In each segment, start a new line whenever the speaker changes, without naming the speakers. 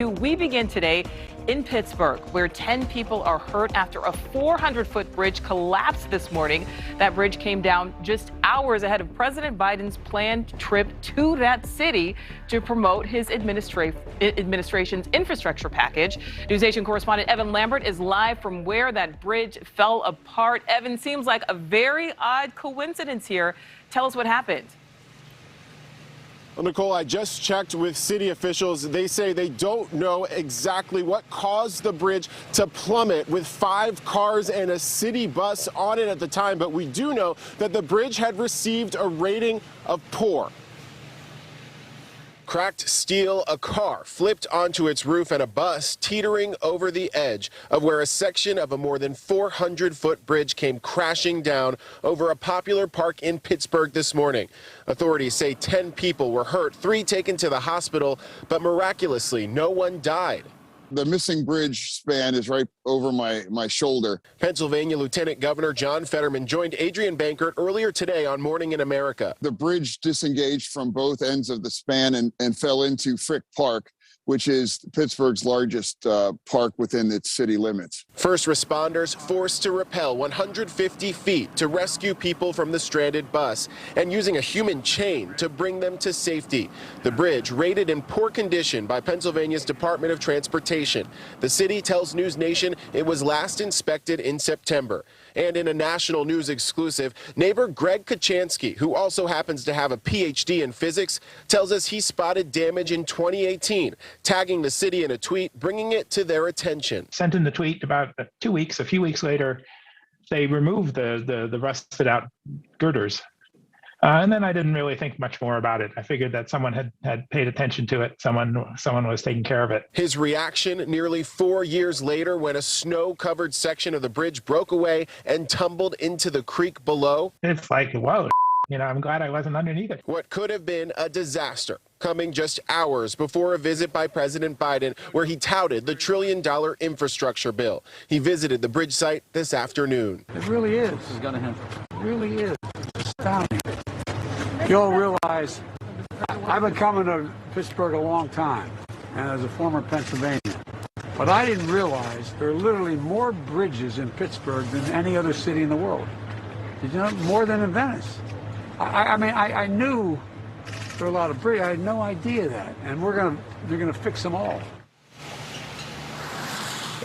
We begin today in Pittsburgh, where 10 people are hurt after a 400-foot bridge collapsed this morning. That bridge came down just hours ahead of President Biden's planned trip to that city to promote his administration's infrastructure package. NewsNation correspondent Evan Lambert is live from where that bridge fell apart. Evan, seems like a very odd coincidence here. Tell us what happened.
Well, Nicole, I just checked with city officials. They say they don't know exactly what caused the bridge to plummet with 5 cars and a city bus on it at the time, but we do know that the bridge had received a rating of poor. Cracked steel, a car flipped onto its roof, and a bus teetering over the edge of where a section of a more than 400-foot bridge came crashing down over a popular park in Pittsburgh this morning. Authorities say 10 people were hurt, 3 taken to the hospital, but miraculously, no one died.
The missing bridge span is right over my shoulder.
Pennsylvania Lieutenant Governor John Fetterman joined Adrian Bankert earlier today on Morning in America.
The bridge disengaged from both ends of the span and fell into Frick Park, which is Pittsburgh's largest park within its city limits.
First responders forced to rappel 150 feet to rescue people from the stranded bus and using a human chain to bring them to safety. The bridge rated in poor condition by Pennsylvania's Department of Transportation. The city tells NewsNation it was last inspected in September. And in a national news exclusive, neighbor Greg Kachansky, who also happens to have a PhD in physics, tells us he spotted damage in 2018, tagging the city in a tweet, bringing it to their attention.
Sent in the tweet about a few weeks later, they removed the rusted out girders. And then I didn't really think much more about it. I figured that someone had paid attention to it. Someone was taking care of it.
His reaction nearly 4 years later when a snow-covered section of the bridge broke away and tumbled into the creek below.
It's like, whoa, I'm glad I wasn't underneath it.
What could have been a disaster, coming just hours before a visit by President Biden where he touted the $1 trillion infrastructure bill. He visited the bridge site this afternoon.
It really is. This is going to happen. It really is. It's astounding. You'll realize I've been coming to Pittsburgh a long time, and as a former Pennsylvanian, but I didn't realize there are literally more bridges in Pittsburgh than any other city in the world. Did you know? More than in Venice. I knew there were a lot of bridges. I had no idea that, and they're gonna fix them all.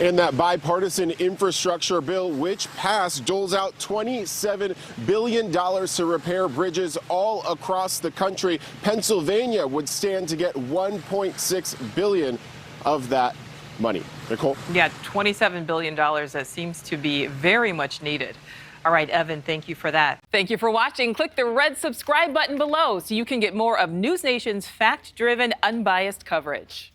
And that bipartisan infrastructure bill, which passed, doles out $27 billion to repair bridges all across the country. Pennsylvania would stand to get $1.6 billion of that money. Nicole?
Yeah, $27 billion. That seems to be very much needed. All right, Evan, thank you for that. Thank you for watching. Click the red subscribe button below so you can get more of NewsNation's fact-driven, unbiased coverage.